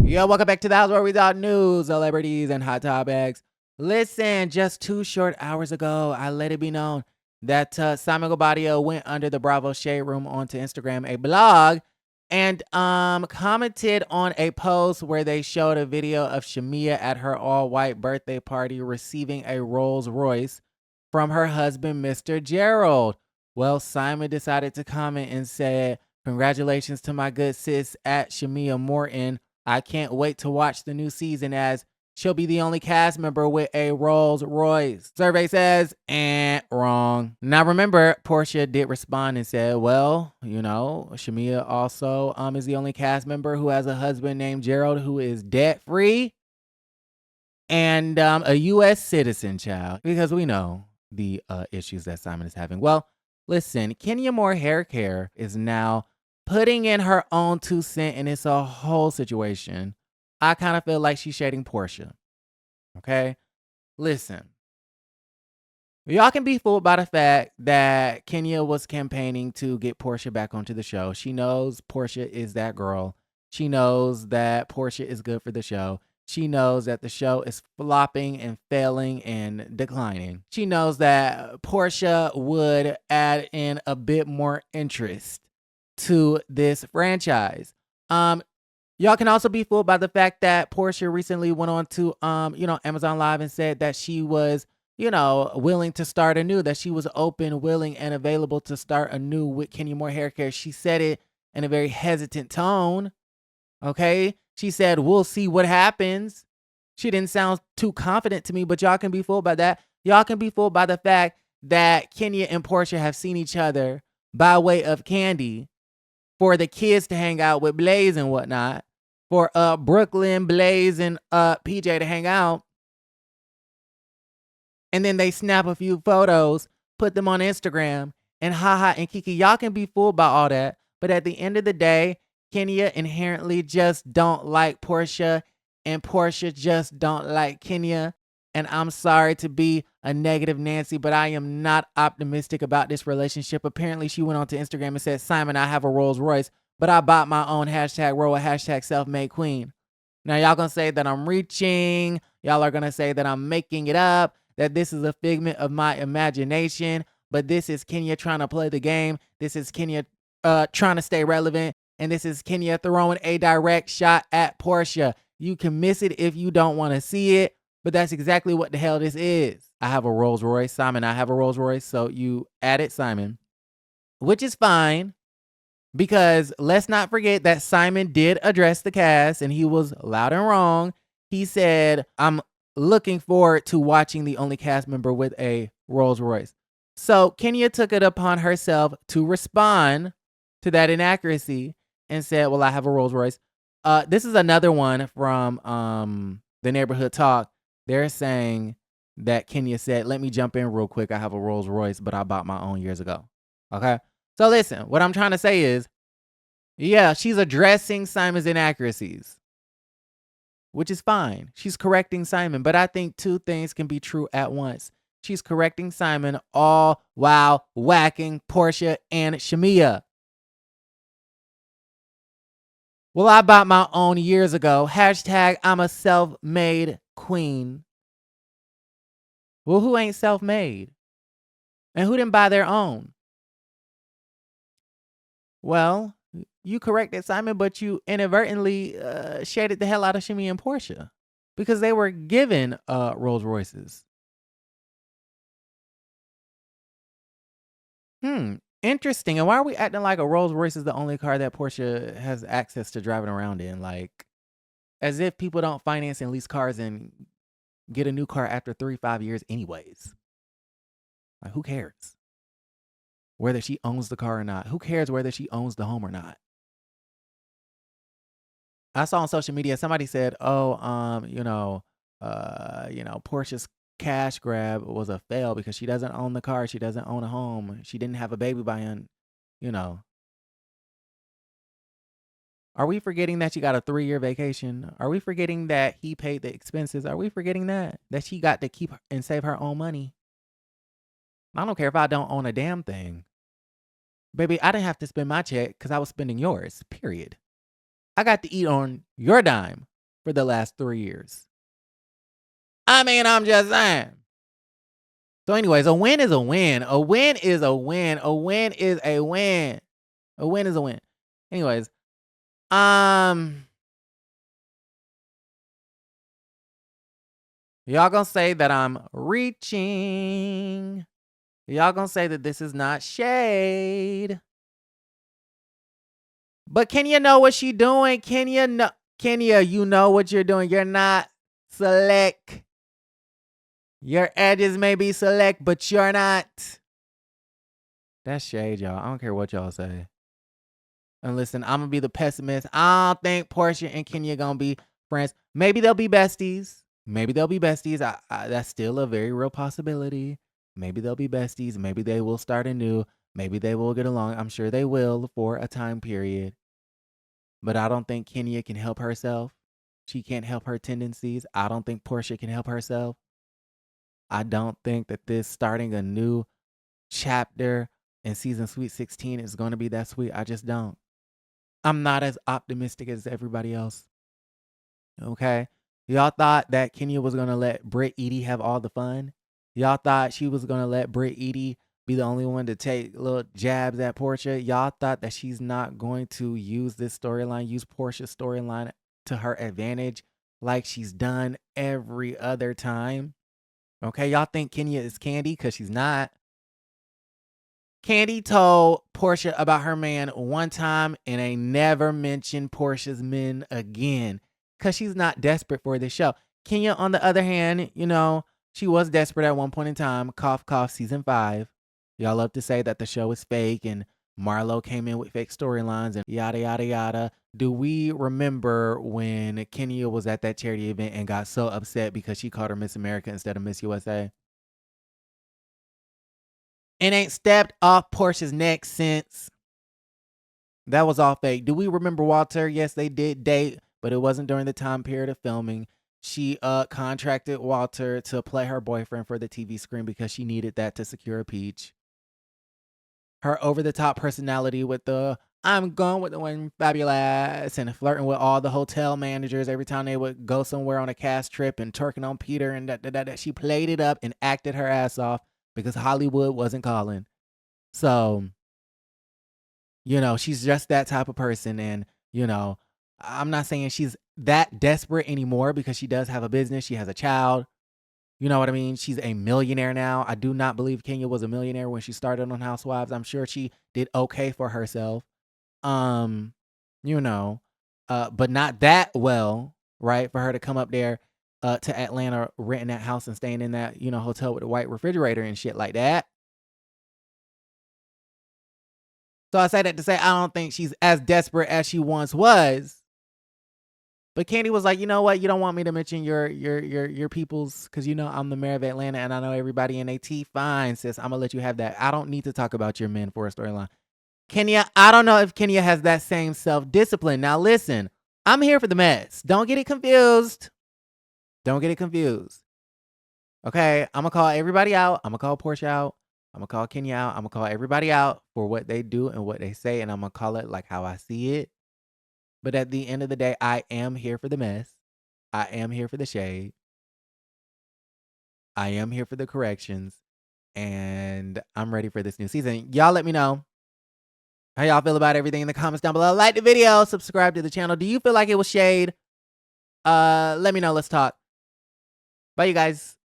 Yo, welcome back to the house where we talk news, celebrities, and hot topics. Listen, just 2 short hours ago, I let it be known that Simon Guobadia went under the Bravo Shade Room onto Instagram, a blog, and commented on a post where they showed a video of Shamea at her all-white birthday party receiving a Rolls Royce from her husband, Mr. Gerald. Well, Simon decided to comment and said, "Congratulations to my good sis at Shamea Morton. I can't wait to watch the new season as she'll be the only cast member with a Rolls Royce." Survey says, wrong. Now remember, Porsha did respond and said, well, Shamea also is the only cast member who has a husband named Gerald who is debt free and a U.S. citizen, child, because we know the issues that Simon is having. Well, listen, Kenya Moore Hair Care is now putting in her own 2 cents, and it's a whole situation. I kind of feel like she's shading Porsha. Okay? Listen. Y'all can be fooled by the fact that Kenya was campaigning to get Porsha back onto the show. She knows Porsha is that girl. She knows that Porsha is good for the show. She knows that the show is flopping and failing and declining. She knows that Porsha would add in a bit more interest to this franchise. Y'all can also be fooled by the fact that Porsha recently went on to Amazon Live and said that she was willing to start anew, that she was open, willing, and available to start anew with Kenya Moore Hair Care. She said it in a very hesitant tone. Okay, she said, "We'll see what happens." She didn't sound too confident to me, but y'all can be fooled by that. Y'all can be fooled by the fact that Kenya and Porsha have seen each other by way of Candy, for the kids to hang out with Blaze and whatnot, for Brooklyn, Blaze, and PJ to hang out. And then they snap a few photos, put them on Instagram, and haha and Kiki. Y'all can be fooled by all that. But at the end of the day, Kenya inherently just don't like Porsha, and Porsha just don't like Kenya. And I'm sorry to be a negative Nancy, but I am not optimistic about this relationship. Apparently, she went onto Instagram and said, "Simon, I have a Rolls Royce, but I bought my own #RHOA, #self-made queen." Now, y'all gonna say that I'm reaching. Y'all are gonna say that I'm making it up, that this is a figment of my imagination. But this is Kenya trying to play the game. This is Kenya trying to stay relevant. And this is Kenya throwing a direct shot at Porsha. You can miss it if you don't want to see it. But that's exactly what the hell this is. I have a Rolls Royce. Simon, I have a Rolls Royce. So you added Simon, which is fine, because let's not forget that Simon did address the cast and he was loud and wrong. He said, "I'm looking forward to watching the only cast member with a Rolls Royce." So Kenya took it upon herself to respond to that inaccuracy and said, "Well, I have a Rolls Royce." This is another one from the Neighborhood Talk. They're saying that Kenya said, "Let me jump in real quick. I have a Rolls Royce, but I bought my own years ago." Okay. So listen, what I'm trying to say is, yeah, she's addressing Simon's inaccuracies, which is fine. She's correcting Simon, but I think 2 things can be true at once. She's correcting Simon all while whacking Porsha and Shamea. "Well, I bought my own years ago. #I'm a self-made queen." Well, who ain't self-made? And who didn't buy their own? Well, you corrected Simon, but you inadvertently shaded the hell out of Shamea and Porsha, because they were given Rolls Royces. Interesting. And why are we acting like a Rolls Royce is the only car that Porsha has access to driving around in? Like, as if people don't finance and lease cars and get a new car after 3-5 years anyways. Like, who cares whether she owns the car or not? Who cares whether she owns the home or not? I saw on social media somebody said, "Oh, Portia's cash grab was a fail because she doesn't own the car, she doesn't own a home, she didn't have a baby by in, you know." Are we forgetting that she got a 3-year vacation? Are we forgetting that he paid the expenses? Are we forgetting that she got to keep and save her own money? I don't care if I don't own a damn thing. Baby, I didn't have to spend my check because I was spending yours, period. I got to eat on your dime for the last 3 years. I mean, I'm just saying. So anyways, a win is a win. A win is a win. A win is a win. A win is a win. Anyways, y'all gonna say that I'm reaching. Y'all gonna say that this is not shade. But Kenya know what she doing. Kenya, you know what you're doing. You're not select. Your edges may be select, but you're not. That's shade, y'all. I don't care what y'all say. And listen, I'm gonna be the pessimist. I don't think Porsha and Kenya gonna be friends. Maybe they'll be besties. Maybe they'll be besties. That's still a very real possibility. Maybe they'll be besties. Maybe they will start anew. Maybe they will get along. I'm sure they will for a time period. But I don't think Kenya can help herself. She can't help her tendencies. I don't think Porsha can help herself. I don't think that this starting a new chapter in season Sweet 16 is going to be that sweet. I just don't. I'm not as optimistic as everybody else. Okay? Y'all thought that Kenya was going to let Britt Edie have all the fun? Y'all thought she was going to let Britt Edie be the only one to take little jabs at Porsha? Y'all thought that she's not going to use this storyline, use Porsha's storyline to her advantage like she's done every other time? Okay, y'all think Kenya is Candy because she's not. Candy told Porsha about her man one time and ain't never mentioned Porsha's men again because she's not desperate for this show. Kenya, on the other hand, you know, she was desperate at one point in time. Cough, cough, season 5. Y'all love to say that the show is fake and Marlo came in with fake storylines and yada, yada, yada. Do we remember when Kenya was at that charity event and got so upset because she called her Miss America instead of Miss USA? And ain't stepped off Porsha's neck since. That was all fake. Do we remember Walter? Yes, they did date, but it wasn't during the time period of filming. She contracted Walter to play her boyfriend for the TV screen because she needed that to secure a peach. Her over-the-top personality with the I'm going with the one fabulous and flirting with all the hotel managers every time they would go somewhere on a cast trip and twerking on Peter and that. She played it up and acted her ass off because Hollywood wasn't calling. So, you know, she's just that type of person. And, you know, I'm not saying she's that desperate anymore because she does have a business. She has a child. You know what I mean? She's a millionaire now. I do not believe Kenya was a millionaire when she started on Housewives. I'm sure she did okay for herself. You know, but not that well, right? For her to come up there to Atlanta, renting that house and staying in that, you know, hotel with a white refrigerator and shit like that. So I say that to say I don't think she's as desperate as she once was. But Candy was like, you know what? You don't want me to mention your peoples because you know I'm the mayor of Atlanta and I know everybody in AT. Fine, sis. I'm gonna let you have that. I don't need to talk about your men for a storyline. Kenya, I don't know if Kenya has that same self-discipline. Now listen, I'm here for the mess. Don't get it confused. Don't get it confused. Okay, I'm gonna call everybody out. I'm gonna call Porsha out. I'm gonna call Kenya out. I'm gonna call everybody out for what they do and what they say, and I'm gonna call it like how I see it. But at the end of the day, I am here for the mess. I am here for the shade. I am here for the corrections. And I'm ready for this new season. Y'all let me know how y'all feel about everything in the comments down below. Like the video, subscribe to the channel. Do you feel like it was shade? Let me know. Let's talk. Bye, you guys.